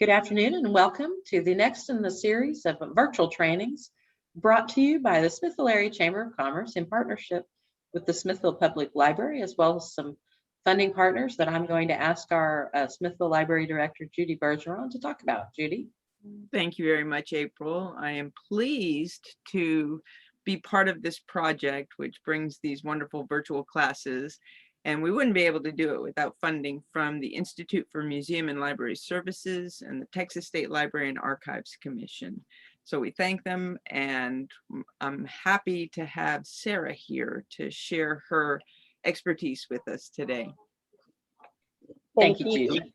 Good afternoon and welcome to the next in the series of virtual trainings brought to you by the Smithville Area Chamber of Commerce in partnership with the Smithville Public Library, as well as some funding partners that I'm going to ask our Smithville Library Director, Judy Bergeron, to talk about. Judy. Thank you very much, April. I am pleased to be part of this project, which brings these wonderful virtual classes. And we wouldn't be able to do it without funding from the Institute for Museum and Library Services and the Texas State Library and Archives Commission. So we thank them, and I'm happy to have Sarah here to share her expertise with us today. Thank you, Judy.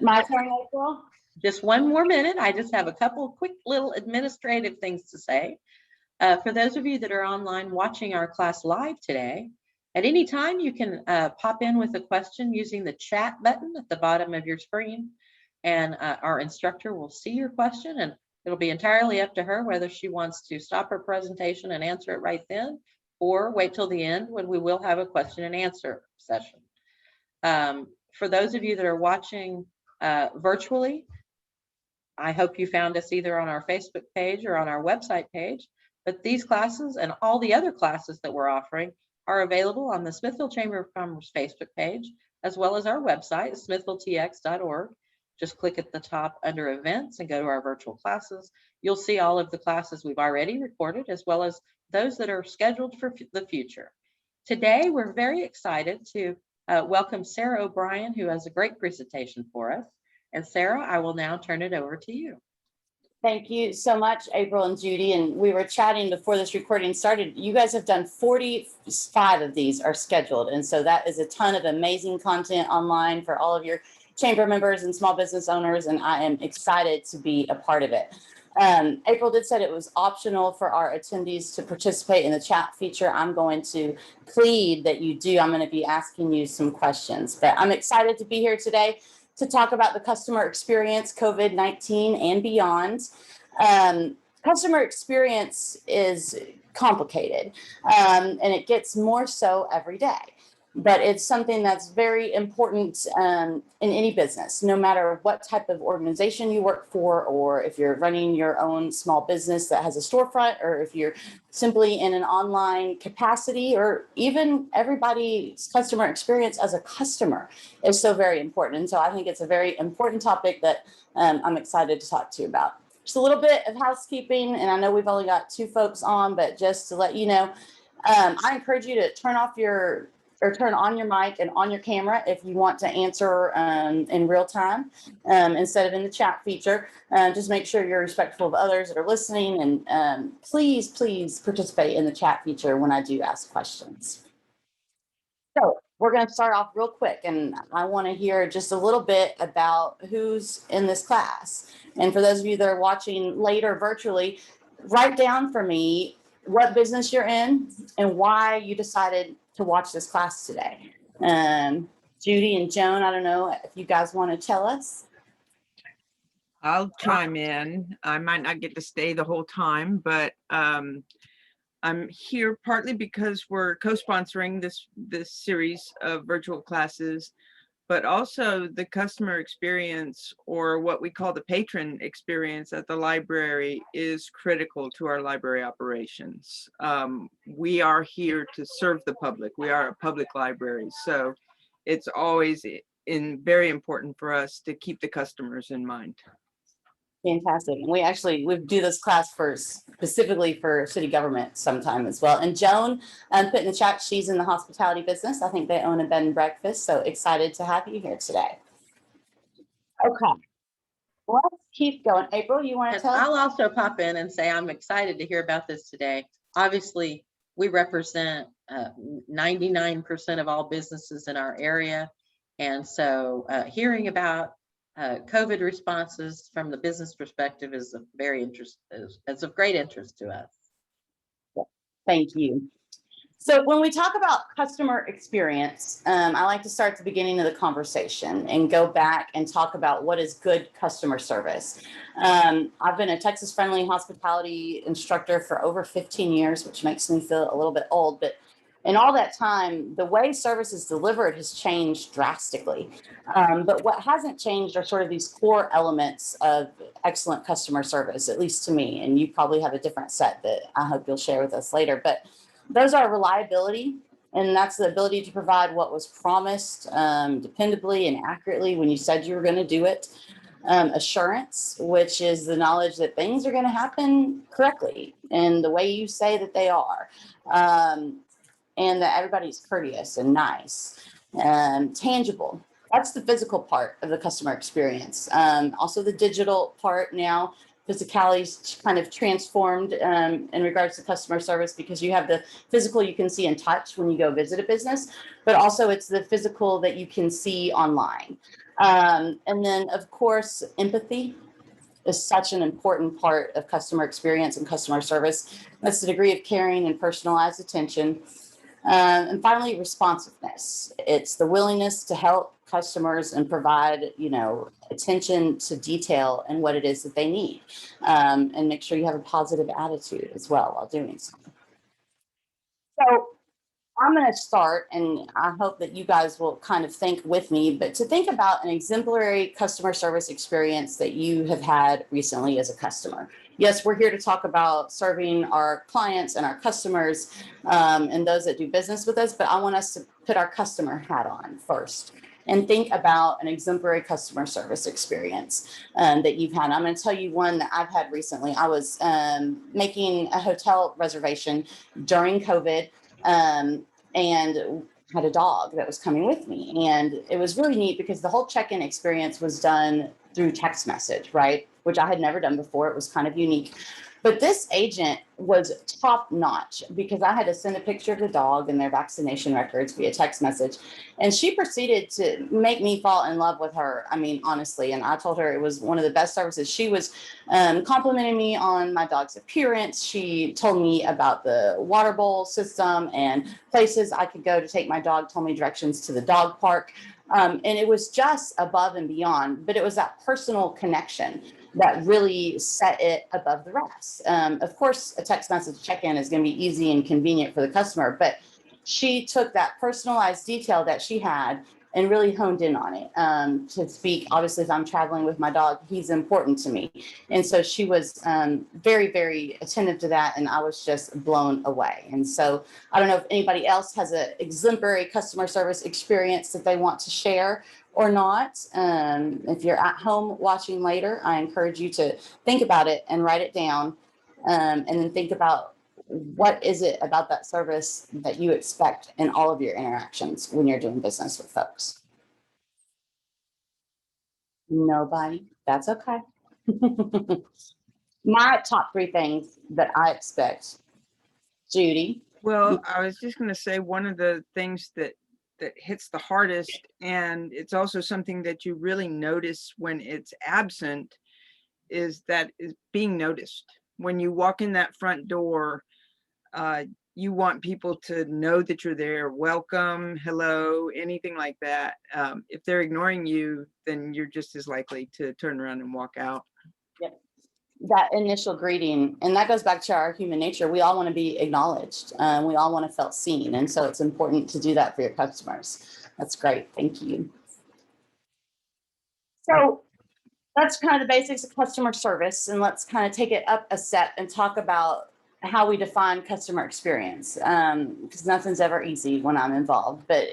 My turn, April? Just one more minute. I just have a couple quick little administrative things to say. For those of you that are online watching our class live today, at any time you can pop in with a question using the chat button at the bottom of your screen, and our instructor will see your question, and it'll be entirely up to her whether she wants to stop her presentation and answer it right then or wait till the end when we will have a question and answer session. For those of you that are watching virtually, I hope you found us either on our Facebook page or on our website page. But these classes and all the other classes that we're offering are available on the Smithville Chamber of Commerce Facebook page, as well as our website, smithvilletx.org. Just click at the top under events and go to our virtual classes. You'll see all of the classes we've already recorded, as well as those that are scheduled for the future. Today, we're very excited to welcome Sarah O'Brien, who has a great presentation for us. And Sarah, I will now turn it over to you. Thank you so much, April and Judy. And we were chatting before this recording started. You guys have done 45 of these are scheduled. And so that is a ton of amazing content online for all of your chamber members and small business owners. And I am excited to be a part of it. April did say it was optional for our attendees to participate in the chat feature. I'm going to plead that you do. I'm going to be asking you some questions, but I'm excited to be here today to talk about the customer experience, COVID-19 and beyond. Customer experience is complicated, and it gets more so every day. But it's something that's very important in any business, no matter what type of organization you work for, or if you're running your own small business that has a storefront, or if you're simply in an online capacity, or even everybody's customer experience as a customer is so very important. And so I think it's a very important topic that I'm excited to talk to you about. Just a little bit of housekeeping, and I know we've only got 2 folks on, but just to let you know, I encourage you to turn on your mic and on your camera if you want to answer in real time instead of in the chat feature. Just make sure you're respectful of others that are listening, and please participate in the chat feature when I do ask questions. So we're going to start off real quick, and I want to hear just a little bit about who's in this class. And for those of you that are watching later virtually, write down for me what business you're in and why you decided to watch this class today. Judy and Joan, I don't know if you guys want to tell us. I'll chime in. I might not get to stay the whole time, but I'm here partly because we're co-sponsoring this series of virtual classes, but also the customer experience, or what we call the patron experience at the library, is critical to our library operations. We are here to serve the public. We are a public library, so it's always very important for us to keep the customers in mind. Fantastic. And we do this class specifically for city government sometime as well. And Joan put in the chat, she's in the hospitality business. I think they own a bed and breakfast. So excited to have you here today. Okay. Let's keep going. April, you want to tell us? I'll also pop in and say I'm excited to hear about this today. Obviously, we represent 99% of all businesses in our area. And so hearing about COVID responses from the business perspective is of great interest to us. Thank you. So when we talk about customer experience, I like to start at the beginning of the conversation and go back and talk about what is good customer service. I've been a Texas Friendly hospitality instructor for over 15 years, which makes me feel a little bit old, but In all that time, the way service is delivered has changed drastically. But what hasn't changed are sort of these core elements of excellent customer service, at least to me. And you probably have a different set that I hope you'll share with us later. But those are reliability, and that's the ability to provide what was promised dependably and accurately when you said you were going to do it. Assurance, which is the knowledge that things are going to happen correctly and the way you say that they are, and that everybody's courteous and nice. Tangible, that's the physical part of the customer experience. Also the digital part now. Physicality's kind of transformed in regards to customer service, because you have the physical you can see and touch when you go visit a business, but also it's the physical that you can see online. And then, of course, empathy is such an important part of customer experience and customer service. That's the degree of caring and personalized attention. And finally, responsiveness. It's the willingness to help customers and provide, attention to detail and what it is that they need, and make sure you have a positive attitude as well while doing so. So I'm going to start, and I hope that you guys will kind of think with me, but to think about an exemplary customer service experience that you have had recently as a customer. Yes, we're here to talk about serving our clients and our customers and those that do business with us, but I want us to put our customer hat on first and think about an exemplary customer service experience that you've had. I'm going to tell you one that I've had recently. I was making a hotel reservation during COVID. And had a dog that was coming with me. And it was really neat because the whole check-in experience was done through text message, right? Which I had never done before. It was kind of unique. But this agent was top notch because I had to send a picture of the dog and their vaccination records via text message. And she proceeded to make me fall in love with her. I mean, honestly, and I told her it was one of the best services. She was complimenting me on my dog's appearance. She told me about the water bowl system and places I could go to take my dog, told me directions to the dog park. And it was just above and beyond, but it was that personal connection that really set it above the rest. Of course, a text message check-in is going to be easy and convenient for the customer, but she took that personalized detail that she had and really honed in on it to speak. Obviously, if I'm traveling with my dog, he's important to me. And so she was very, very attentive to that, and I was just blown away. And so I don't know if anybody else has an exemplary customer service experience that they want to share or not. If you're at home watching later, I encourage you to think about it and write it down, and then think about what is it about that service that you expect in all of your interactions when you're doing business with folks. Nobody? That's okay. My top 3 things that I expect. Judy? Well, I was just going to say one of the things that hits the hardest, and it's also something that you really notice when it's absent, is being noticed. When you walk in that front door, you want people to know that you're there, welcome, hello, anything like that. If they're ignoring you, then you're just as likely to turn around and walk out. Yep. That initial greeting, and that goes back to our human nature. We all want to be acknowledged. We all want to feel seen. And so it's important to do that for your customers. That's great. Thank you. So that's kind of the basics of customer service. And let's kind of take it up a step and talk about how we define customer experience, because nothing's ever easy when I'm involved, but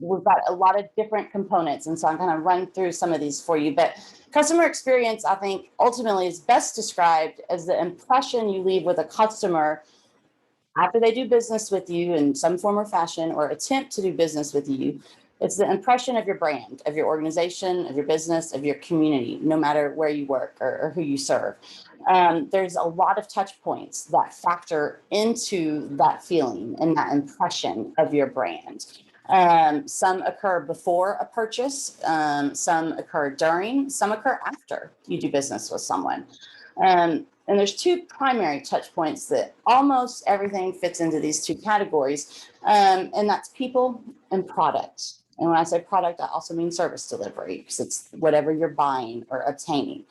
we've got a lot of different components. And so I'm going to run through some of these for you. But customer experience, I think, ultimately is best described as the impression you leave with a customer after they do business with you in some form or fashion, or attempt to do business with you. It's the impression of your brand, of your organization, of your business, of your community, no matter where you work or who you serve. There's a lot of touch points that factor into that feeling and that impression of your brand. Some occur before a purchase, some occur during, some occur after you do business with someone. And there's 2 primary touch points that almost everything fits into these 2 categories, and that's people and product. And when I say product, I also mean service delivery, because it's whatever you're buying or obtaining.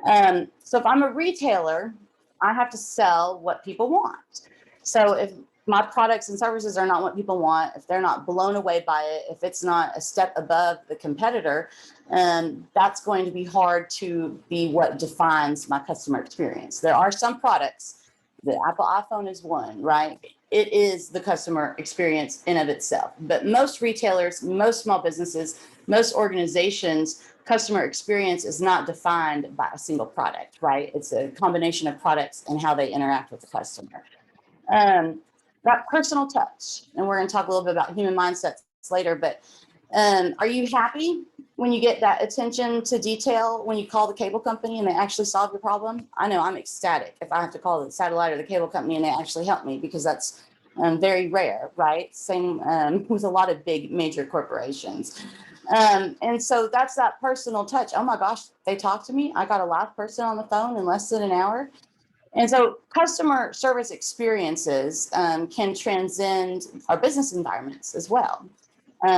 So if I'm a retailer, I have to sell what people want. So if my products and services are not what people want, if they're not blown away by it, if it's not a step above the competitor, that's going to be hard to be what defines my customer experience. There are some products, the Apple iPhone is one, right? It is the customer experience in of itself. But most retailers, most small businesses, most organizations, customer experience is not defined by a single product, right? It's a combination of products and how they interact with the customer. That personal touch, and we're going to talk a little bit about human mindsets later, but are you happy when you get that attention to detail when you call the cable company and they actually solve your problem? I know I'm ecstatic if I have to call the satellite or the cable company and they actually help me, because that's very rare, right? Same with a lot of big major corporations. And so that's that personal touch. Oh my gosh, they talked to me. I got a live person on the phone in less than an hour. And so customer service experiences can transcend our business environments as well.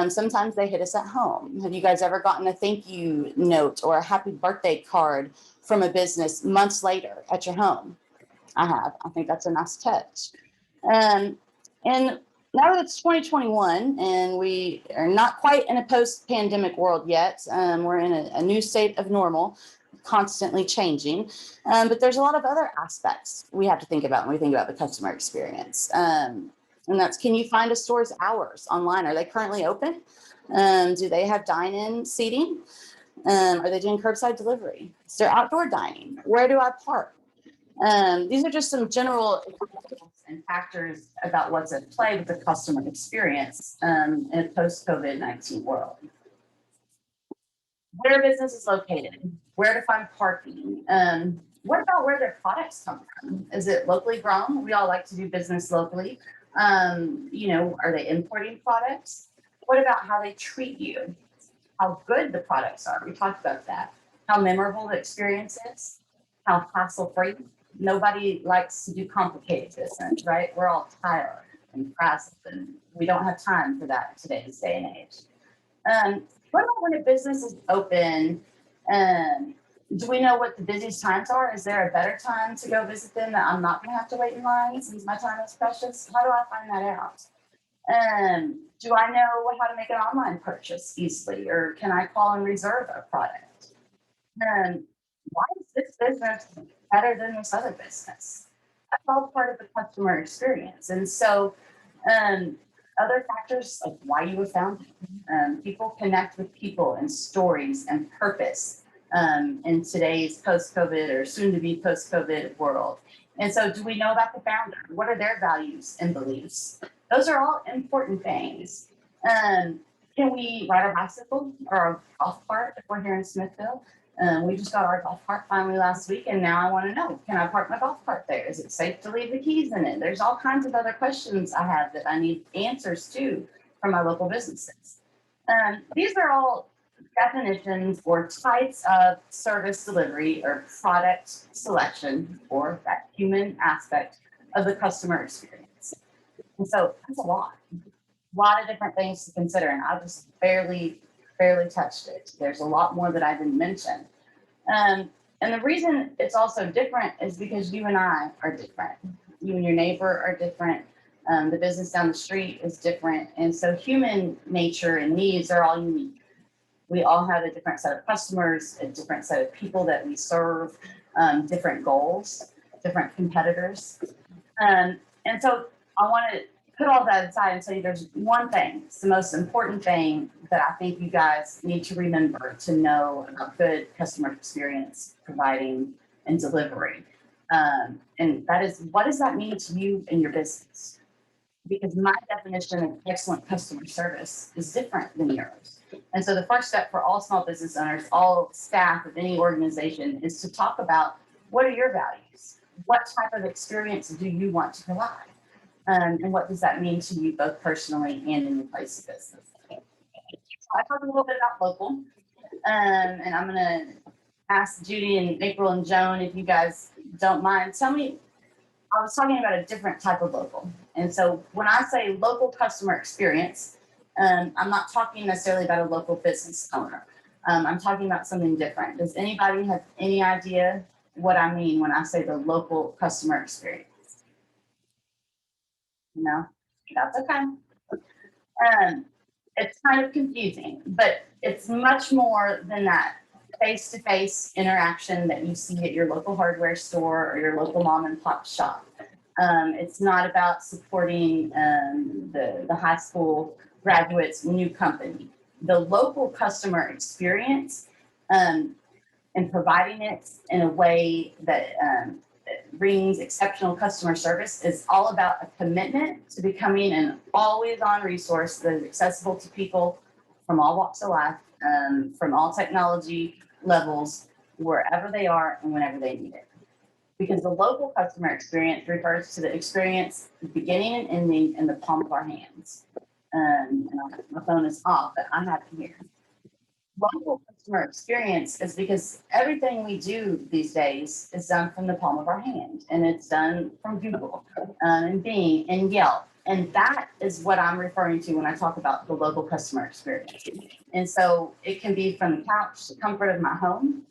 Sometimes they hit us at home. Have you guys ever gotten a thank you note or a happy birthday card from a business months later at your home? I have. I think that's a nice touch. And now that it's 2021 and we are not quite in a post-pandemic world yet, we're in a new state of normal, constantly changing. But there's a lot of other aspects we have to think about when we think about the customer experience. And that's, can you find a store's hours online? Are they currently open? Do they have dine-in seating? Are they doing curbside delivery? Is there outdoor dining? Where do I park? These are just some general and factors about what's at play with the customer experience in a post-COVID-19 world. Where business is located, where to find parking. What about where their products come from? Is it locally grown? We all like to do business locally. You know, are they importing products? What about how they treat you? How good the products are? We talked about that. How memorable the experience is? How hassle-free? Nobody likes to do complicated business, right? We're all tired and frazzled, and we don't have time for that in today's day and age. What about when a business is open? Do we know what the busiest times are? Is there a better time to go visit them that I'm not going to have to wait in line since my time is precious? How do I find that out? Do I know how to make an online purchase easily, or can I call and reserve a product? Why is this business better than this other business? That's all part of the customer experience. And so other factors like why you were founded. People connect with people and stories and purpose in today's post-COVID or soon-to-be post-COVID world. And so do we know about the founder? What are their values and beliefs? Those are all important things. Can we ride a bicycle or a golf cart if we're here in Smithville? We just got our golf cart finally last week, and now I want to know, can I park my golf cart there? Is it safe to leave the keys in it? There's all kinds of other questions I have that I need answers to from my local businesses. These are all definitions or types of service delivery or product selection, or that human aspect of the customer experience. And so that's a lot of different things to consider, and I just barely touched it. There's a lot more that I didn't mention. And the reason it's also different is because you and I are different. You and your neighbor are different. The business down the street is different. And so human nature and needs are all unique. We all have a different set of customers, a different set of people that we serve, different goals, different competitors. And so I want to put all that aside and tell you there's one thing, it's the most important thing that I think you guys need to remember to know about good customer experience providing and delivery. And that is, what does that mean to you and your business? Because my definition of excellent customer service is different than yours. And so the first step for all small business owners, all staff of any organization, is to talk about what are your values? What type of experience do you want to provide? And what does that mean to you both personally and in your place of business? So I talked a little bit about local, and I'm going to ask Judy and April and Joan, if you guys don't mind, tell me, I was talking about a different type of local. And so when I say local customer experience, I'm not talking necessarily about a local business owner. I'm talking about something different. Does anybody have any idea what I mean when I say the local customer experience? That's okay. It's kind of confusing, but it's much more than that face-to-face interaction that you see at your local hardware store or your local mom and pop shop. It's not about supporting the high school graduates' new company. The local customer experience and providing it in a way that brings exceptional customer service is all about a commitment to becoming an always-on resource that is accessible to people from all walks of life, from all technology levels, wherever they are and whenever they need it. Because the local customer experience refers to the experience beginning and ending in the palm of our hands. And my phone is off, but I have it here. Local customer experience is because everything we do these days is done from the palm of our hand, and it's done from Google and Bing and Yelp. And that is what I'm referring to when I talk about the local customer experience. And so it can be from the couch, the comfort of my home,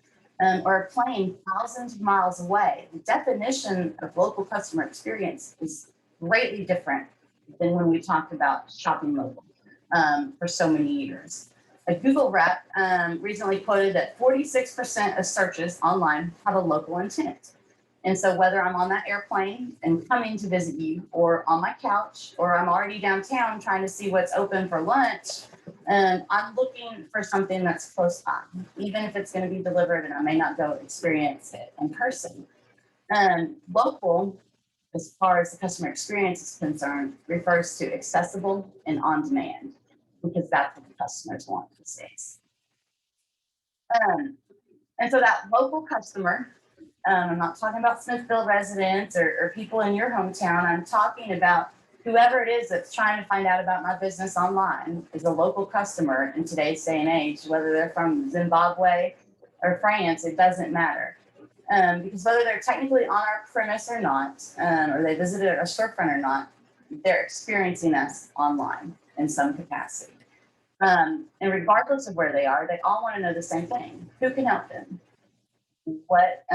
or a plane thousands of miles away. The definition of local customer experience is greatly different than when we talked about shopping local for so many years. A Google rep recently quoted that 46% of searches online have a local intent. And so whether I'm on that airplane and coming to visit you, or on my couch, or I'm already downtown trying to see what's open for lunch, I'm looking for something that's close by, even if it's going to be delivered and I may not go experience it in person. Local, as far as the customer experience is concerned, refers to accessible and on demand, because that's what the customers want these days. And so that local customer, I'm not talking about Smithfield residents or people in your hometown. I'm talking about whoever it is that's trying to find out about my business online is a local customer in today's day and age, whether they're from Zimbabwe or France, it doesn't matter. Because whether they're technically on our premise or not, or they visited our storefront or not, they're experiencing us online in some capacity. And regardless of where they are, they all want to know the same thing. Who can help them? What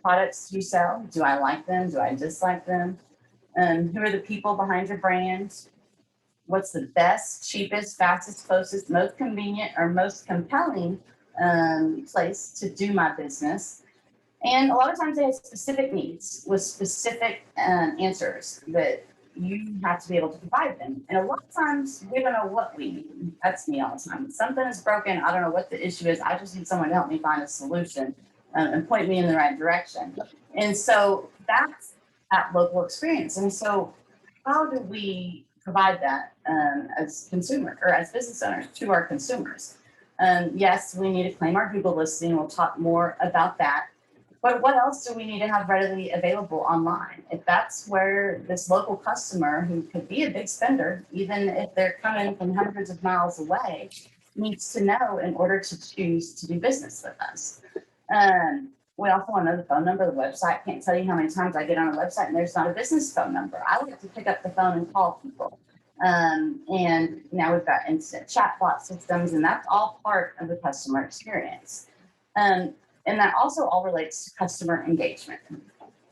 products do you sell? Do I like them? Do I dislike them? Who are the people behind your brand? What's the best, cheapest, fastest, closest, most convenient, or most compelling place to do my business? And a lot of times they have specific needs with specific answers that you have to be able to provide them. And a lot of times we don't know what we need. That's me all the time. Something is broken. I don't know what the issue is. I just need someone to help me find a solution and point me in the right direction. And so that's that local experience. And so how do we provide that as consumer or as business owners to our consumers? Yes, we need to claim our Google listing. We'll talk more about that. But what else do we need to have readily available online? If that's where this local customer, who could be a big spender, even if they're coming from hundreds of miles away, needs to know in order to choose to do business with us. We also want to know the phone number, the website. Can't tell you how many times I get on a website and there's not a business phone number. I like to pick up the phone and call people. And now we've got instant chatbot systems, and that's all part of the customer experience. And that also all relates to customer engagement,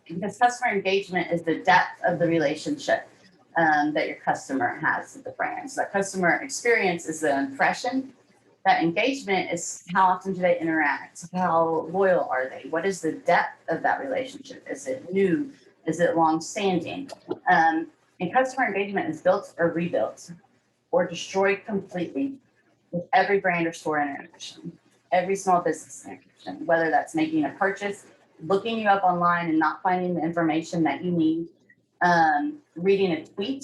because customer engagement is the depth of the relationship that your customer has with the brand. So that customer experience is the impression. That engagement is how often do they interact? How loyal are they? What is the depth of that relationship? Is it new? Is it long-standing? And customer engagement is built or rebuilt or destroyed completely with every brand or store interaction, every small business interaction, whether that's making a purchase, looking you up online and not finding the information that you need, reading a tweet,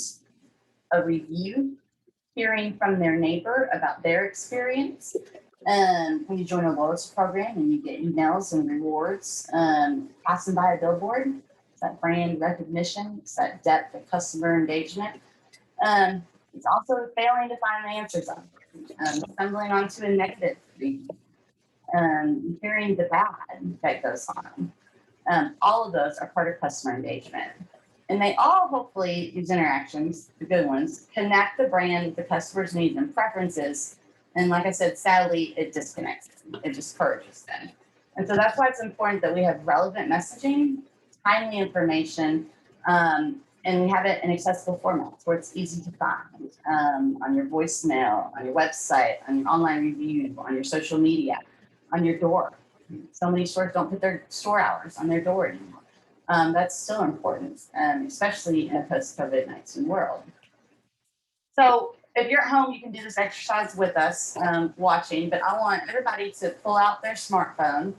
a review, hearing from their neighbor about their experience. When you join a loyalty program and you get emails and rewards, passing by a billboard, it's that brand recognition, it's that depth of customer engagement. It's also failing to find the answers on stumbling onto a negative review, hearing the bad that goes on. All of those are part of customer engagement. And they all, hopefully, these interactions, the good ones, connect the brand with the customer's needs and preferences. And like I said, sadly, it disconnects them. It discourages them. And so that's why it's important that we have relevant messaging, timely information, And we have it in accessible formats where it's easy to find, on your voicemail, on your website, on your online review, on your social media, on your door. So many stores don't put their store hours on their door anymore. That's still important, especially in a post-COVID-19 world. So if you're at home, you can do this exercise with us watching, but I want everybody to pull out their smartphone.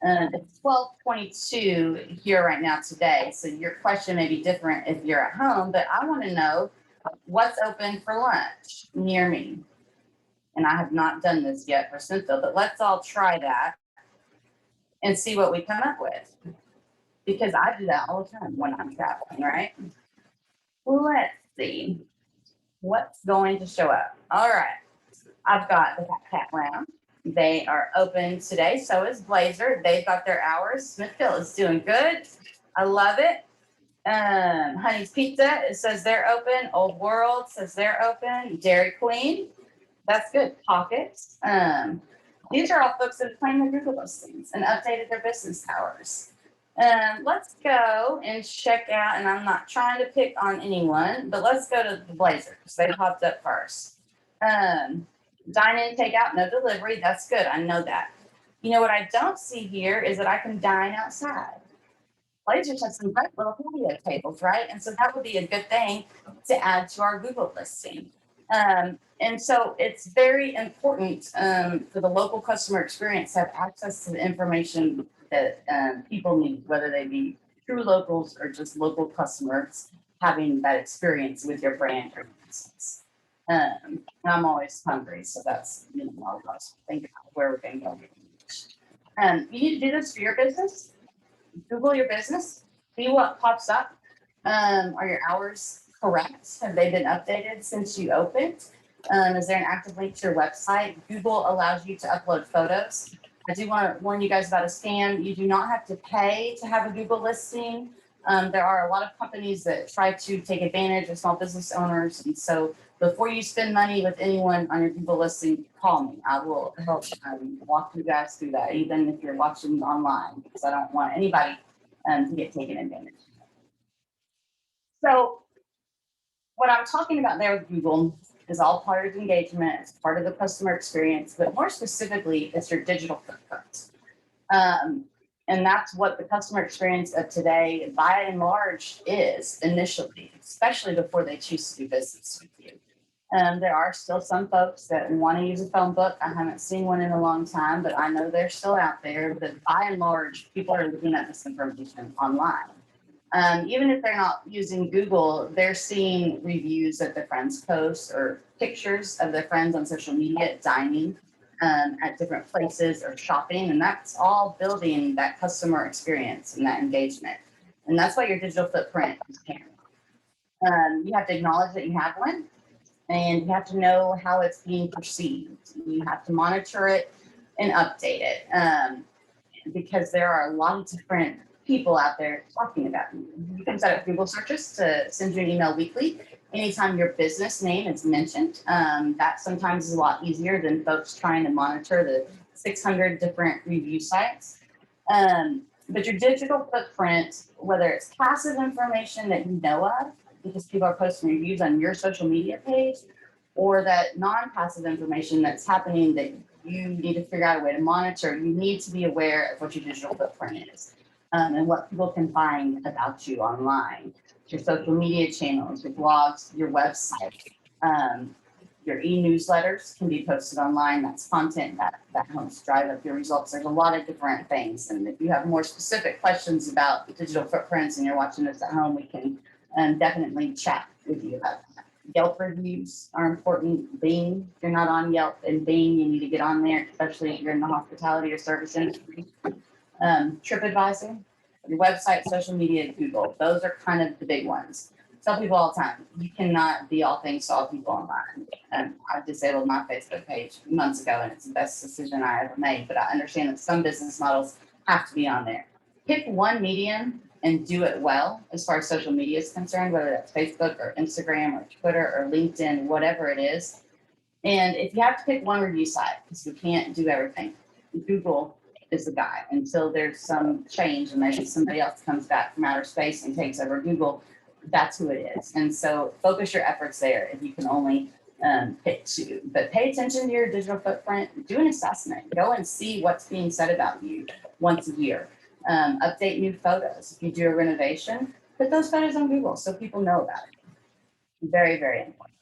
It's 12:22 here right now today, so your question may be different if you're at home, but I want to know what's open for lunch near me. And I have not done this yet for Smithville, but let's all try that and see what we come up with. Because I do that all the time when I'm traveling, right? Let's see what's going to show up. All right, I've got the Cat Lounge. They are open today. So is Blazer. They've got their hours. Smithville is doing good. I love it. Honey's Pizza, it says they're open. Old World says they're open. Dairy Queen, that's good. Pockets. These are all folks that have claimed their Google listings and updated their business hours. Let's go and check out, and I'm not trying to pick on anyone, but let's go to the Blazer because they popped up first. Dine in, take out, no delivery. That's good. I know that. You know what I don't see here is that I can dine outside. Blazers have some great little patio tables, right? And so that would be a good thing to add to our Google listing. And so it's very important for the local customer experience to have access to the information that people need, whether they be true locals or just local customers having that experience with your brand or business. And I'm always hungry, so that's all of us think about where we're going to go. You need to do this for your business. Google your business, see what pops up. Are your hours correct? Have they been updated since you opened? Is there an active link to your website? Google allows you to upload photos. I do want to warn you guys about a scam. You do not have to pay to have a Google listing. There are a lot of companies that try to take advantage of small business owners. And so before you spend money with anyone on your Google listing, call me. I will help walk you guys through that, even if you're watching online, because I don't want anybody to get taken advantage of. So what I'm talking about there with Google is all part of engagement. It's part of the customer experience, but more specifically, it's your digital footprint. And that's what the customer experience of today, by and large, is initially, especially before they choose to do business with you. There are still some folks that want to use a phone book. I haven't seen one in a long time, but I know they're still out there. But by and large, people are looking at this information online. Even if they're not using Google, they're seeing reviews that their friends post or pictures of their friends on social media dining at different places or shopping. And that's all building that customer experience and that engagement. And that's why your digital footprint is paramount. You have to acknowledge that you have one, and you have to know how it's being perceived. You have to monitor it and update it because there are a lot of different people out there talking about you. You can set up Google searches to send you an email weekly. Anytime your business name is mentioned, that sometimes is a lot easier than folks trying to monitor the 600 different review sites. But your digital footprint, whether it's passive information that you know of, because people are posting reviews on your social media page, or that non-passive information that's happening that you need to figure out a way to monitor, you need to be aware of what your digital footprint is. And what people can find about you online, your social media channels, your blogs, your website, your e-newsletters can be posted online. That's content that helps drive up your results. There's a lot of different things. And if you have more specific questions about digital footprints and you're watching this at home, we can definitely chat with you about that. Yelp reviews are important. Bing, if you're not on Yelp and Bing, you need to get on there, especially if you're in the hospitality or service industry. TripAdvisor, your website, social media, Google. Those are kind of the big ones. Tell people all the time, you cannot be all things to all people online. I disabled my Facebook page months ago, and it's the best decision I ever made. But I understand that some business models have to be on there. Pick one medium and do it well as far as social media is concerned, whether that's Facebook or Instagram or Twitter or LinkedIn, whatever it is. And if you have to pick one review site, because you can't do everything, Google is the guy until there's some change and maybe somebody else comes back from outer space and takes over Google. that's who it is. And so focus your efforts there if you can only pick two. But pay attention to your digital footprint, do an assessment, go and see what's being said about you once a year. Update new photos. If you do a renovation, put those photos on Google so people know about it. Very, very important.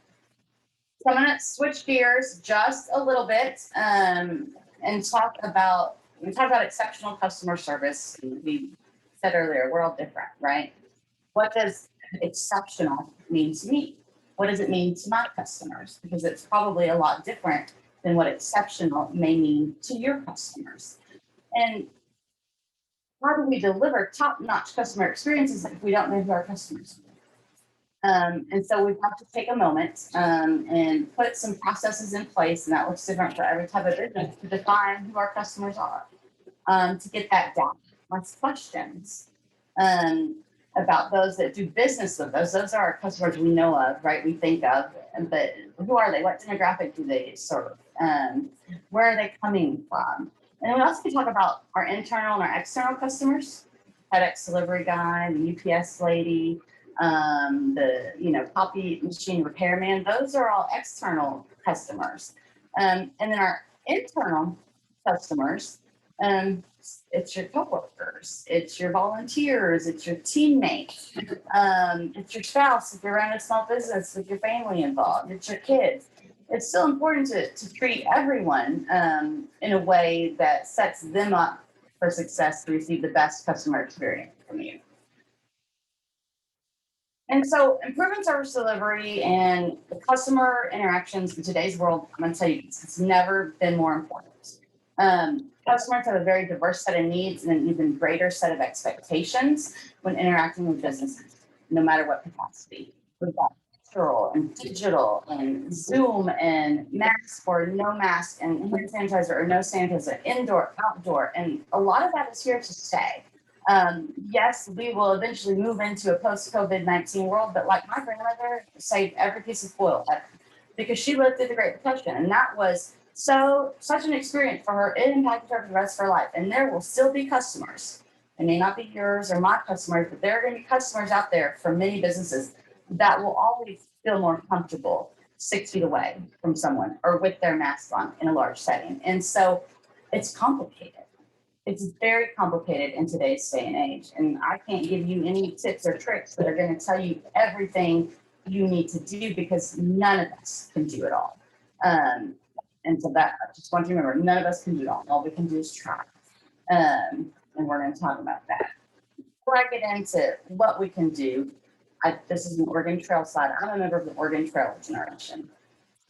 So I'm gonna switch gears just a little bit and talk about exceptional customer service. We said earlier, we're all different, right? What does exceptional mean to me? What does it mean to my customers? Because it's probably a lot different than what exceptional may mean to your customers. And how do we deliver top-notch customer experiences if we don't know who our customers are? And so we've got to take a moment and put some processes in place, and that looks different for every type of business, to define who our customers are, to get that down. Lots of questions about those that do business with us. Those are our customers we know of, right? We think of, but who are they? What demographic do they serve? Where are they coming from? And then we also can talk about our internal and our external customers, FedEx delivery guy, the UPS lady, the copy machine repairman. Those are all external customers. And then our internal customers, it's your coworkers, it's your volunteers, it's your teammates, it's your spouse if you're running a small business with your family involved, it's your kids. It's still important to treat everyone in a way that sets them up for success to receive the best customer experience from you. And so improving service delivery and the customer interactions in today's world, I'm going to tell you, it's never been more important. Customers have a very diverse set of needs and an even greater set of expectations when interacting with businesses, no matter what capacity. We've got virtual and digital and Zoom and mask or no mask and hand sanitizer or no sanitizer, indoor, outdoor, and a lot of that is here to stay. Yes, we will eventually move into a post-COVID-19 world, but like my grandmother saved every piece of foil ever because she lived through the Great Depression, and that was such an experience for her. It impacted her for the rest of her life, and there will still be customers. It may not be yours or my customers, but there are going to be customers out there for many businesses that will always feel more comfortable 6 feet away from someone or with their mask on in a large setting. And so it's complicated. It's very complicated in today's day and age. And I can't give you any tips or tricks that are going to tell you everything you need to do because none of us can do it all. And so that, I just want you to remember, none of us can do it all. All we can do is try. And we're going to talk about that. Before I get into what we can do, this is an Oregon Trail side. I'm a member of the Oregon Trail generation.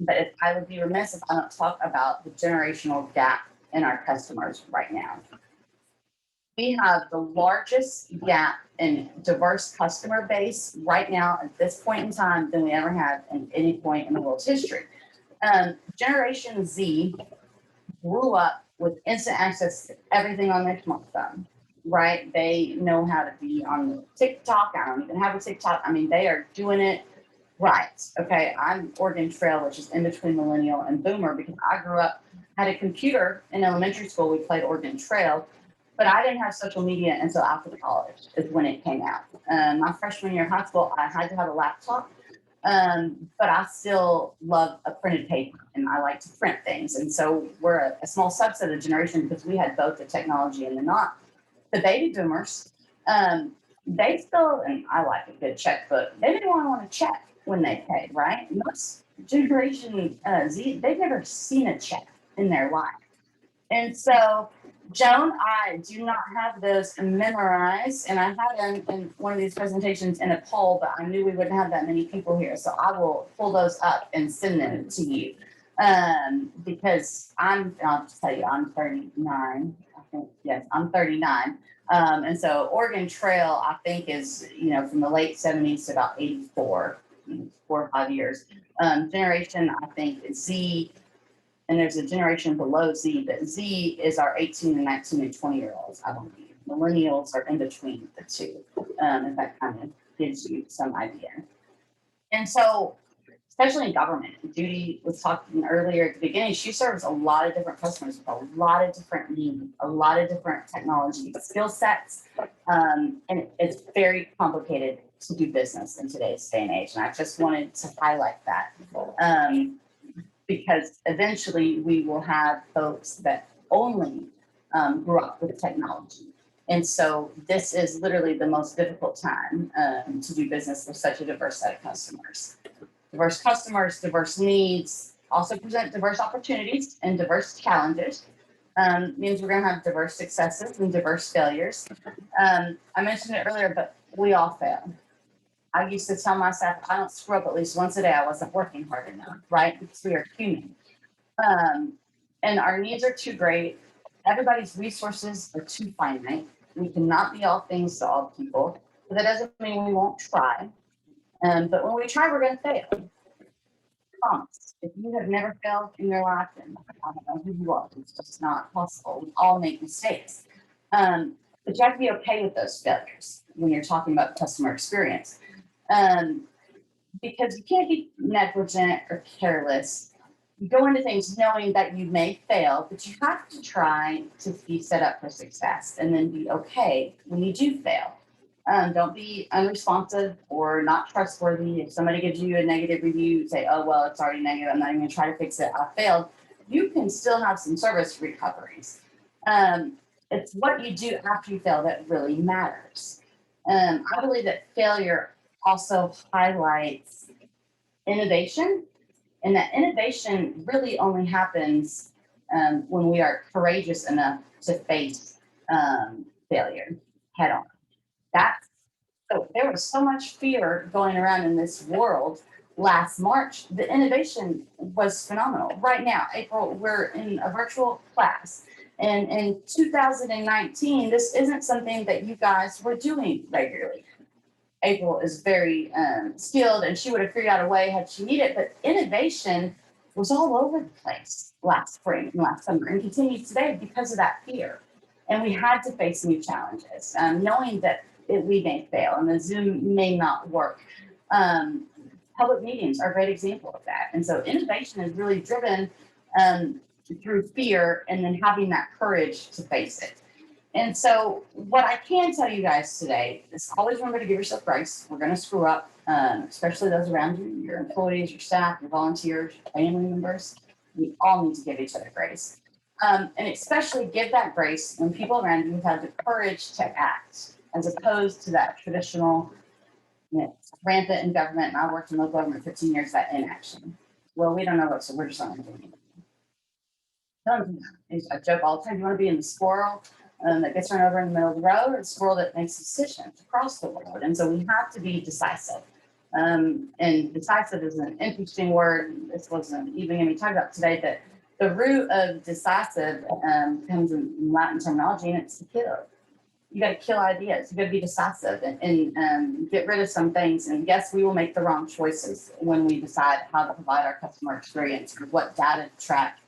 But if I would be remiss if I don't talk about the generational gap in our customers right now. We have the largest gap in diverse customer base right now at this point in time than we ever have at any point in the world's history. Generation Z grew up with instant access to everything on their smartphone, right? They know how to be on TikTok. I don't even have a TikTok. I mean, they are doing it right. Okay, I'm Oregon Trail, which is in between millennial and boomer because I grew up, had a computer in elementary school. We played Oregon Trail, but I didn't have social media until after college is when it came out. My freshman year of high school, I had to have a laptop. But I still love a printed paper and I like to print things. And so we're a small subset of the generation because we had both the technology and the not. The baby boomers, they still, and I like a good checkbook, they didn't want to check when they pay, right? Most generation Z, they've never seen a check in their life. And so Joan, I do not have those memorized, and I had them in one of these presentations in a poll, but I knew we wouldn't have that many people here, so I will pull those up and send them to you. Because I'll just tell you, I'm 39. I think, yes, I'm 39. And so Oregon Trail, I think, is, from the late 70s to about 84, 4 or 5 years. Generation, I think, is Z. And there's a generation below Z, but Z is our 18 and 19 and 20-year-olds, I believe. Millennials are in between the two, if that kind of gives you some idea. And so, especially in government, Judy was talking earlier at the beginning, she serves a lot of different customers with a lot of different needs, a lot of different technology skill sets, and it's very complicated to do business in today's day and age. And I just wanted to highlight that. Because eventually we will have folks that only grew up with technology. And so this is literally the most difficult time to do business with such a diverse set of customers. Diverse customers, diverse needs, also present diverse opportunities and diverse challenges. Means we're gonna have diverse successes and diverse failures. I mentioned it earlier, but we all fail. I used to tell myself, I don't screw up at least once a day. I wasn't working hard enough, right? Because we are human. And our needs are too great. Everybody's resources are too finite. We cannot be all things to all people. But that doesn't mean we won't try. But when we try, we're going to fail. Promise. If you have never failed in your life, then I don't know who you are. It's just not possible. We all make mistakes. But you have to be okay with those failures when you're talking about customer experience. Because you can't be negligent or careless. You go into things knowing that you may fail, but you have to try to be set up for success and then be okay when you do fail. Don't be unresponsive or not trustworthy. If somebody gives you a negative review, say, oh, well, it's already negative. I'm not even going to try to fix it. I failed. You can still have some service recoveries. It's what you do after you fail that really matters. I believe that failure also highlights innovation, and that innovation really only happens when we are courageous enough to face failure head on. So there was so much fear going around in this world last March. The innovation was phenomenal. Right now, April, we're in a virtual class. And in 2019, this isn't something that you guys were doing regularly. April is very skilled, and she would have figured out a way had she needed it. But innovation was all over the place last spring and last summer, and continues today because of that fear. And we had to face new challenges, knowing that we may fail and the Zoom may not work. Public meetings are a great example of that. And so innovation is really driven through fear and then having that courage to face it. And so what I can tell you guys today is always remember to give yourself grace. We're going to screw up, especially those around you, your employees, your staff, your volunteers, your family members. We all need to give each other grace. And especially give that grace when people around you have the courage to act, as opposed to that traditional, rampant in government. And I worked in local government 15 years, that inaction. Well, we don't know what, so we're just not going to do anything. I joke all the time, you want to be in the squirrel that gets run over in the middle of the road, or the squirrel that makes decisions across the road. And so we have to be decisive. And decisive is an interesting word. This wasn't even going to be talked about today, that the root of decisive comes in Latin terminology, and it's to kill. You got to kill ideas. You got to be decisive and get rid of some things. And yes, we will make the wrong choices when we decide how to provide our customer experience, or what data to track,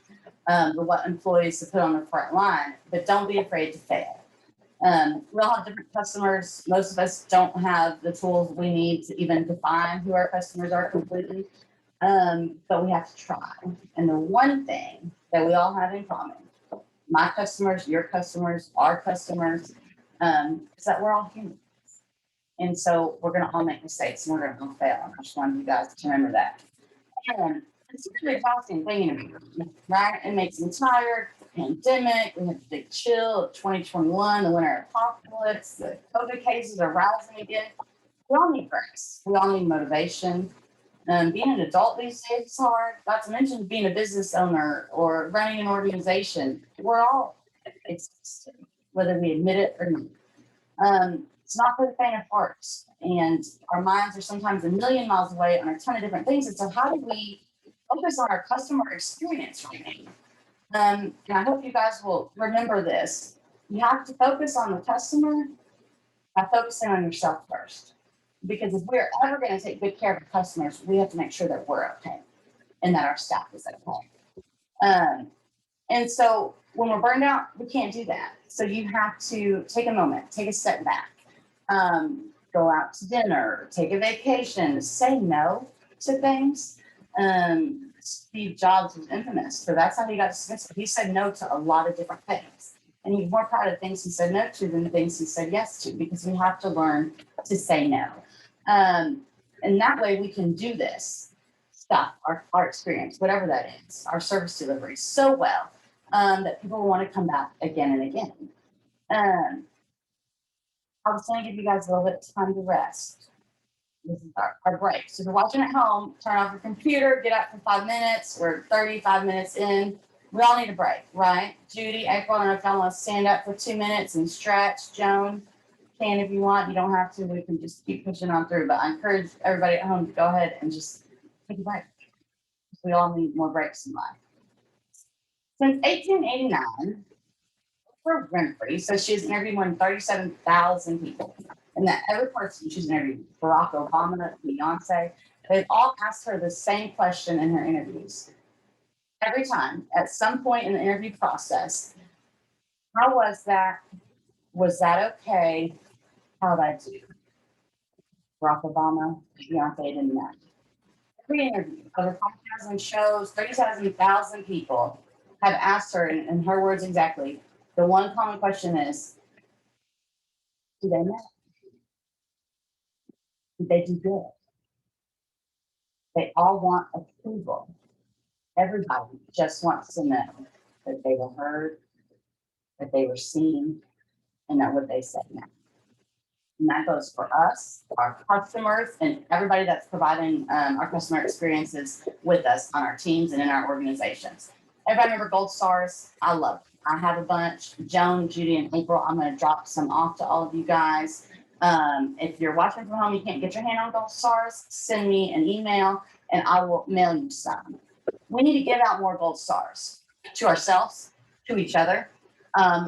or what employees to put on the front line. But don't be afraid to fail. We all have different customers. Most of us don't have the tools we need to even define who our customers are completely. But we have to try. And the one thing that we all have in common, my customers, your customers, our customers, is that we're all humans. And so we're going to all make mistakes and we're going to all fail. And I just wanted you guys to remember that. And it's a really exhausting thing, right? It makes me tired. The pandemic, we had the big chill of 2021, the winter apocalypse, the COVID cases are rising again. We all need grace. We all need motivation. Being an adult these days is hard. Not to mention being a business owner or running an organization. We're all exhausted, whether we admit it or not. It's not for the faint of heart. And our minds are sometimes a million miles away on a ton of different things. And so how do we focus on our customer experience right now? And I hope you guys will remember this. You have to focus on the customer by focusing on yourself first. Because if we're ever going to take good care of the customers, we have to make sure that we're okay and that our staff is okay. And so when we're burned out, we can't do that. So you have to take a moment, take a step back, go out to dinner, take a vacation, say no to things. Steve Jobs was infamous, so that's how he got dismissed. He said no to a lot of different things. And he's more proud of things he said no to than the things he said yes to, because we have to learn to say no. And that way we can do this stuff, our experience, whatever that is, our service delivery so well, that people want to come back again and again. I was going to give you guys a little bit of time to rest. This is our break. So if you're watching at home, turn off your computer, get up for 5 minutes. We're 35 minutes in. We all need a break, right? Judy, April, and if y'all want to stand up for 2 minutes and stretch, Joan can if you want. You don't have to. We can just keep pushing on through. But I encourage everybody at home to go ahead and just take a break. We all need more breaks in life. Since 1889, Oprah Winfrey, so she's interviewed more than 37,000 people. And that every person she's interviewed, Barack Obama, Beyonce, they've all asked her the same question in her interviews. Every time, at some point in the interview process, how was that? Was that okay? How'd I do? Barack Obama, Beyonce didn't know. Every interview, over 5,000 shows, 37,000 people have asked her, in her words exactly, the one common question is, do they know? Did they do good? They all want approval. Everybody just wants to know that they were heard, that they were seen, and that what they said mattered. And that goes for us, our customers, and everybody that's providing our customer experiences with us on our teams and in our organizations. Everybody remember Gold Stars? I love them. I have a bunch. Joan, Judy, and April, I'm going to drop some off to all of you guys. If you're watching from home, you can't get your hand on Gold Stars, send me an email and I will mail you some. We need to give out more Gold Stars to ourselves, to each other.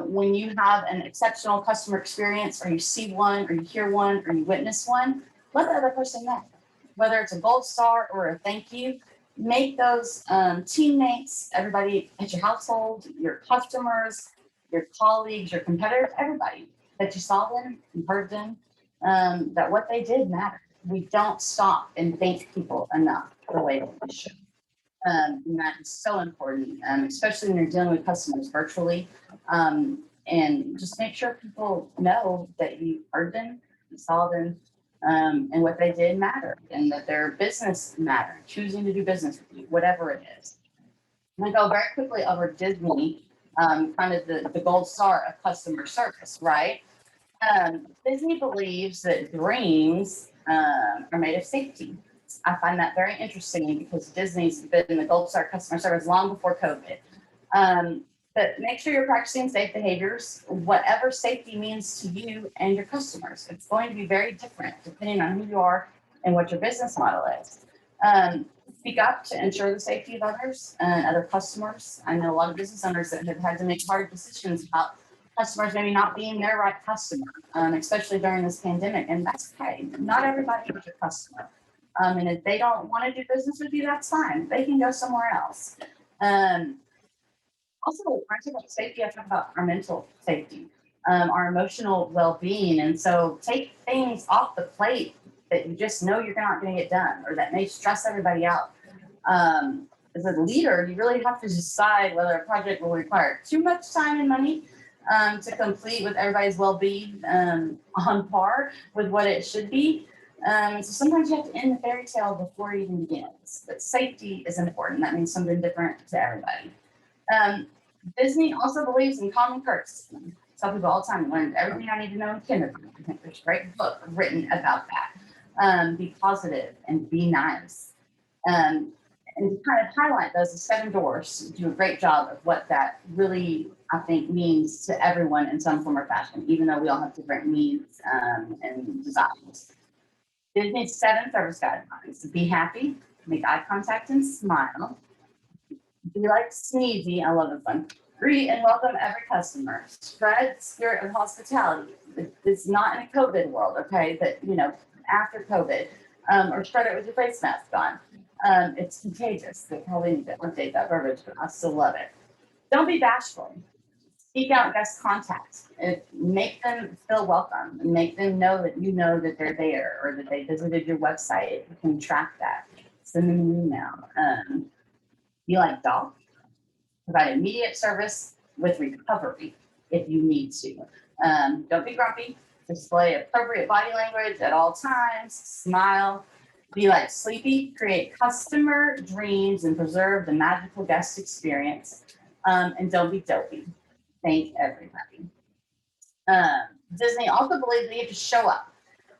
When you have an exceptional customer experience, or you see one, or you hear one, or you witness one, let the other person know. Whether it's a gold star or a thank you, make those teammates, everybody at your household, your customers, your colleagues, your competitors, everybody that you saw them, you heard them, that what they did mattered. We don't stop and thank people enough the way that we should. And that is so important, especially when you're dealing with customers virtually. And just make sure people know that you heard them, you saw them, and what they did mattered, and that their business mattered, choosing to do business with you, whatever it is. I'm going to go very quickly over Disney, kind of the gold star of customer service, right? Disney believes that dreams are made of safety. I find that very interesting because Disney's been the gold star customer service long before COVID. But make sure you're practicing safe behaviors, whatever safety means to you and your customers. It's going to be very different depending on who you are and what your business model is. Speak up to ensure the safety of others and other customers. I know a lot of business owners that have had to make hard decisions about customers maybe not being their right customer, especially during this pandemic, and that's okay. Not everybody is your customer. And if they don't want to do business with you, that's fine. They can go somewhere else. Also, when I talk about safety, I talk about our mental safety, our emotional well-being. And so take things off the plate that you just know you're not going to get done, or that may stress everybody out. As a leader, you really have to decide whether a project will require too much time and money to complete with everybody's well-being on par with what it should be. So sometimes you have to end the fairy tale before it even begins. But safety is important. That means something different to everybody. Disney also believes in common courtesy. I tell people all the time, learn everything I need to know in kindergarten. I think there's a great book written about that. Be positive and be nice. And to kind of highlight those, the 7 doors do a great job of what that really, I think, means to everyone in some form or fashion, even though we all have different needs and desires. Disney's 7 service guidelines: be happy, make eye contact and smile, be like Sneezy, I love this one, greet and welcome every customer, spread spirit of hospitality. It's not in a COVID world, okay, but after COVID, or spread it with your face mask on. It's contagious. They probably need to update that verbiage, but I still love it. Don't be bashful. Seek out guest contact. Make them feel welcome, and make them know that they're there, or that they visited your website. You can track that. Send them an email. Be like Doc. Provide immediate service with recovery if you need to. Don't be grumpy. Display appropriate body language at all times. Smile. Be like sleepy. Create customer dreams and preserve the magical guest experience. And don't be dopey. Thank everybody. Disney also believes that you have to show up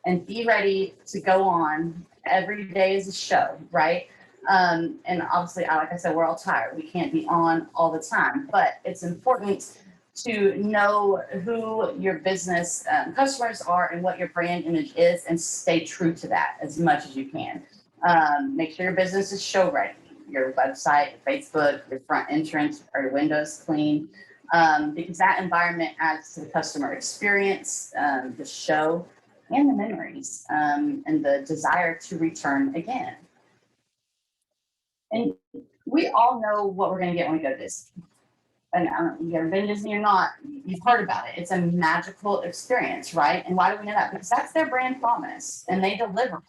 and be ready to go on. Every day is a show, right? And obviously, like I said, we're all tired. We can't be on all the time, but it's important to know who your business customers are and what your brand image is, and stay true to that as much as you can. Make sure your business is show ready. Your website, your Facebook, your front entrance, or your windows clean, because that environment adds to the customer experience, the show, and the memories, and the desire to return again. And we all know what we're going to get when we go to Disney. And I don't know if you've ever been to Disney or not, you've heard about it. It's a magical experience, right? And why do we know that? Because that's their brand promise, and they deliver on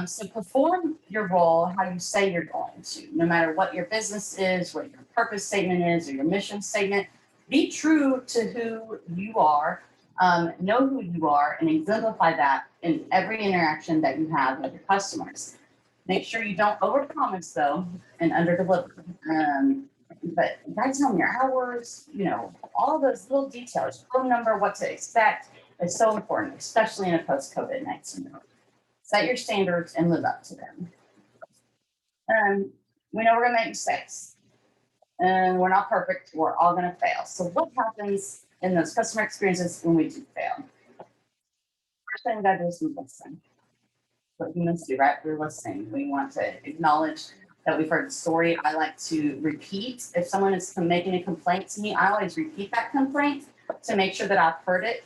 it. So perform your role how you say you're going to, no matter what your business is, what your purpose statement is, or your mission statement. Be true to who you are, know who you are, and exemplify that in every interaction that you have with your customers. Make sure you don't overpromise though and underdeliver. But write down your hours, all those little details, phone number, what to expect is so important, especially in a post-COVID-19 world. Set your standards and live up to them. We know we're gonna make mistakes, and we're not perfect. We're all gonna fail. So what happens in those customer experiences when we do fail? First thing we gotta do is listen. What humans do, right? We're listening. We want to acknowledge that we've heard the story. I like to repeat. If someone is making a complaint to me, I always repeat that complaint to make sure that I've heard it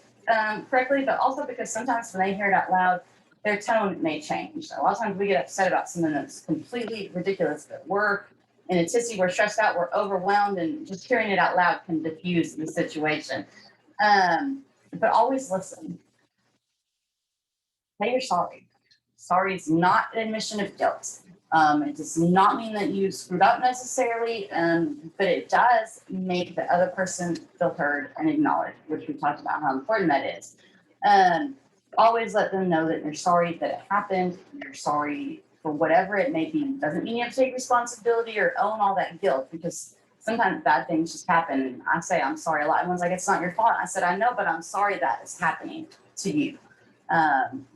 correctly, but also because sometimes when they hear it out loud, their tone may change. A lot of times we get upset about something that's completely ridiculous, but we're in a tizzy, we're stressed out, we're overwhelmed, and just hearing it out loud can diffuse the situation. But always listen. Say you're sorry. Sorry is not an admission of guilt. It does not mean that you screwed up necessarily, but it does make the other person feel heard and acknowledged, which we talked about how important that is. Always let them know that you're sorry that it happened. You're sorry for whatever it may be. Doesn't mean you have to take responsibility or own all that guilt, because sometimes bad things just happen. And I say I'm sorry a lot. Everyone's like, it's not your fault. I said, I know, but I'm sorry that is happening to you.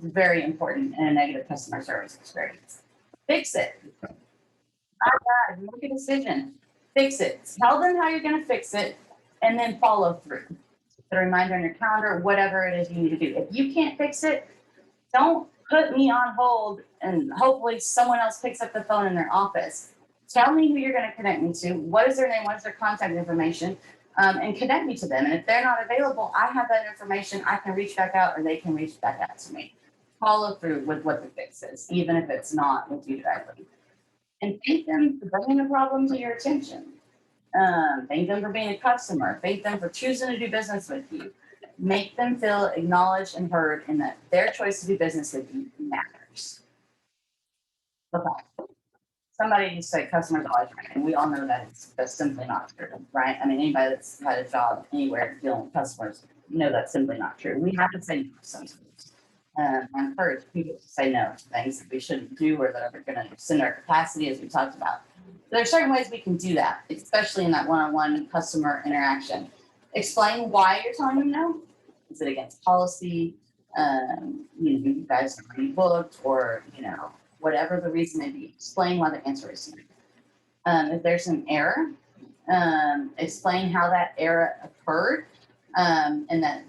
Very important in a negative customer service experience. Fix it. Not bad. Make a decision. Fix it. Tell them how you're going to fix it, and then follow through. Put a reminder on your calendar, whatever it is you need to do. If you can't fix it, don't put me on hold and hopefully someone else picks up the phone in their office. Tell me who you're going to connect me to. What is their name? What is their contact information? And connect me to them. And if they're not available, I have that information. I can reach back out, or they can reach back out to me. Follow through with what the fix is, even if it's not with you directly. And thank them for bringing the problem to your attention. Thank them for being a customer. Thank them for choosing to do business with you. Make them feel acknowledged and heard, and that their choice to do business with you matters. Okay. Somebody used to say customers always right, and we all know that's simply not true, right? I mean, anybody that's had a job anywhere dealing with customers know that's simply not true. We have to say no sometimes. I encourage people to say no to things that we shouldn't do or that are going to extend our capacity, as we talked about. There are certain ways we can do that, especially in that one-on-one customer interaction. Explain why you're telling them no. Is it against policy? You guys are already booked, or whatever the reason may be. Explain why the answer is no. If there's an error, explain how that error occurred, and that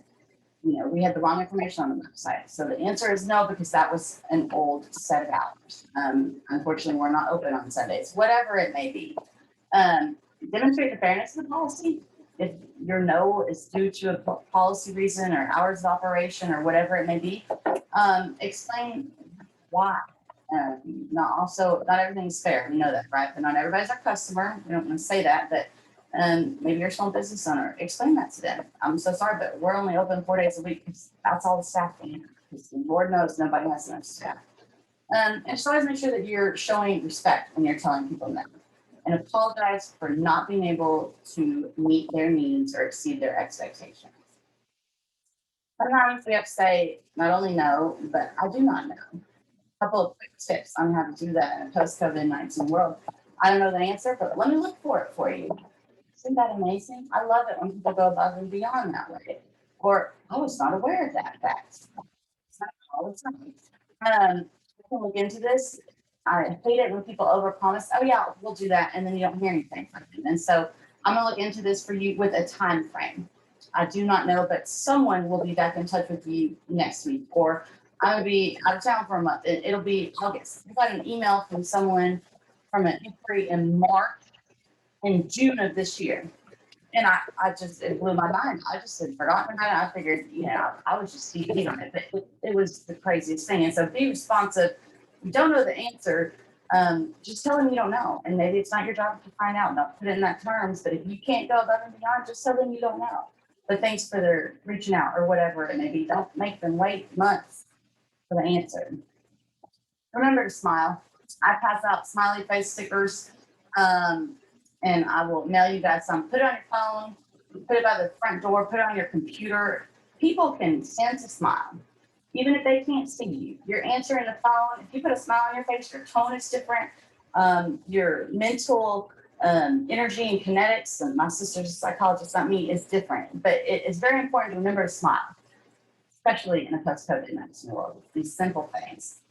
we had the wrong information on the website. So the answer is no, because that was an old set of hours. Unfortunately, we're not open on Sundays, whatever it may be. Demonstrate the fairness of the policy. If your no is due to a policy reason or hours of operation or whatever it may be, explain why. Not everything's fair. We know that, right? But not everybody's our customer. We don't want to say that, but maybe you're a small business owner. Explain that to them. I'm so sorry, but we're only open 4 days a week. That's all the staff we have. Because Lord knows nobody has enough staff. And just always make sure that you're showing respect when you're telling people no. And apologize for not being able to meet their needs or exceed their expectations. Sometimes we have to say not only no, but I do not know. A couple of quick tips on how to do that in a post-COVID-19 world. I don't know the answer, but let me look for it for you. Isn't that amazing? I love it when people go above and beyond that way. Or I was not aware of that fact. It's not all the time. I can look into this. I hate it when people overpromise. Oh yeah, we'll do that, and then you don't hear anything from them. And so I'm gonna look into this for you with a time frame. I do not know, but someone will be back in touch with you next week, or I'm gonna be out of town for a month. It'll be August. I got an email from someone from an inquiry in March, in June of this year. And I just, it blew my mind. I just had forgotten about it. I figured, I was just TV on it, but it was the craziest thing. And so be responsive. You don't know the answer. Just tell them you don't know. And maybe it's not your job to find out. Don't put it in that terms, but if you can't go above and beyond, just tell them you don't know. But thanks for their reaching out or whatever. And maybe don't make them wait months for the answer. Remember to smile. I pass out smiley face stickers. And I will mail you guys some. Put it on your phone, put it by the front door, put it on your computer. People can sense a smile, even if they can't see you. You're answering the phone. If you put a smile on your face, your tone is different. Your mental energy and kinetics, and my sister's a psychologist, not me, is different. But it is very important to remember to smile, especially in a post-COVID-19 world. These simple things.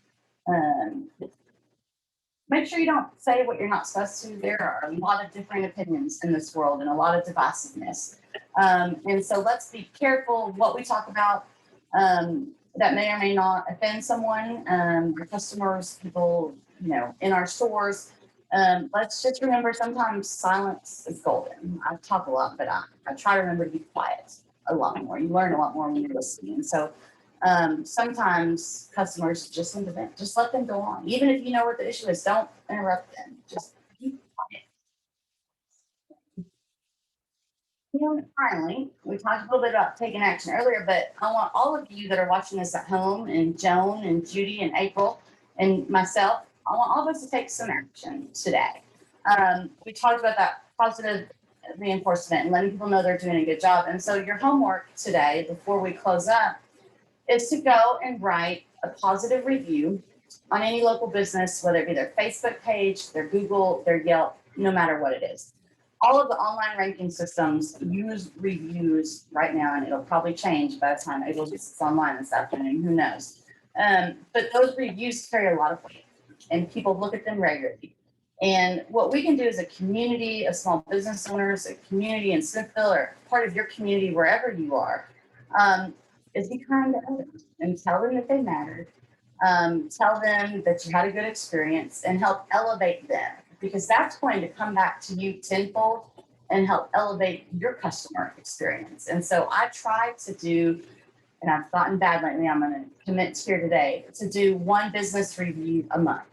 Make sure you don't say what you're not supposed to. There are a lot of different opinions in this world and a lot of divisiveness. And so let's be careful what we talk about that may or may not offend someone, our customers, people, in our stores. Let's just remember sometimes silence is golden. I talk a lot, but I try to remember to be quiet a lot more. You learn a lot more when you're listening. And so sometimes customers just need to vent. Just let them go on. Even if you know what the issue is, don't interrupt them. Just keep quiet. Finally, we talked a little bit about taking action earlier, but I want all of you that are watching this at home, and Joan and Judy and April and myself, I want all of us to take some action today. We talked about that positive reinforcement and letting people know they're doing a good job. And so your homework today, before we close up, is to go and write a positive review on any local business, whether it be their Facebook page, their Google, their Yelp, no matter what it is. All of the online ranking systems use reviews right now, and it'll probably change by the time April gets online this afternoon, who knows. But those reviews carry a lot of weight, and people look at them regularly. And what we can do as a community of small business owners, a community in Smithville, or part of your community, wherever you are, is be kind to others and tell them that they mattered. Tell them that you had a good experience and help elevate them, because that's going to come back to you tenfold and help elevate your customer experience. And so I try to do, and I've gotten bad lately, I'm going to commit here today, to do one business review a month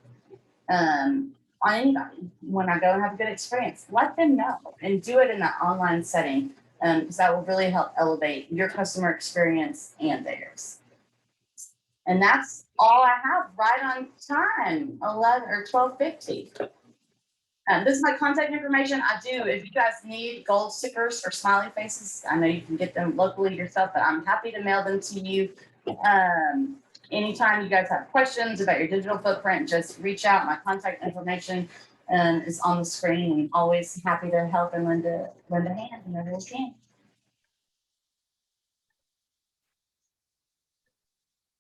on anybody. When I go and have a good experience, let them know, and do it in that online setting. Because that will really help elevate your customer experience and theirs. And that's all I have right on time, 11 or 12:50. This is my contact information. I do, if you guys need gold stickers or smiley faces, I know you can get them locally yourself, but I'm happy to mail them to you. Anytime you guys have questions about your digital footprint, just reach out. My contact information is on the screen, and always happy to help and lend a hand whenever we can.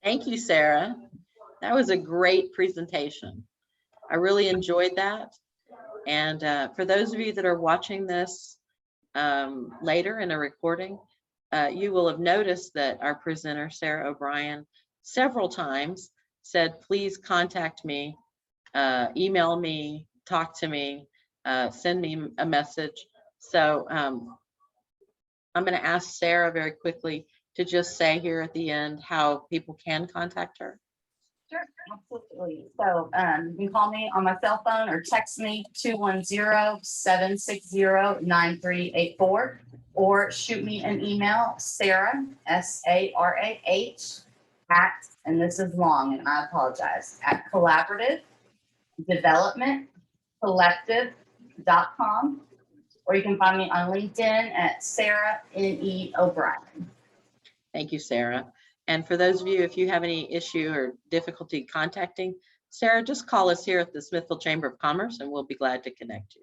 Thank you, Sarah. That was a great presentation. I really enjoyed that. And for those of you that are watching this later in a recording, you will have noticed that our presenter, Sarah O'Brien, several times said, please contact me, email me, talk to me, send me a message. So I'm going to ask Sarah very quickly to just say here at the end how people can contact her. Sure, absolutely. So you can call me on my cell phone or text me 210-760-9384, or shoot me an email, Sarah, SARAH, at, and this is long and I apologize, at collaborativecollective.com, or you can find me on LinkedIn at Sarah N.E. O'Brien. Thank you, Sarah. And for those of you, if you have any issue or difficulty contacting Sarah, just call us here at the Smithville Chamber of Commerce and we'll be glad to connect you.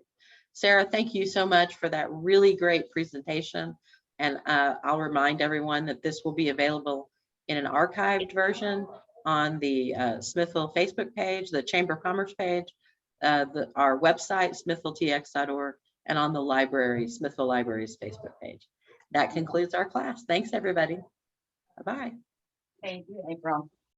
Sarah, thank you so much for that really great presentation. And I'll remind everyone that this will be available in an archived version on the Smithville Facebook page, the Chamber of Commerce page, our website, smithvilletx.org, and on the library, Smithville Library's Facebook page. That concludes our class. Thanks, everybody. Bye-bye. Thank you, April.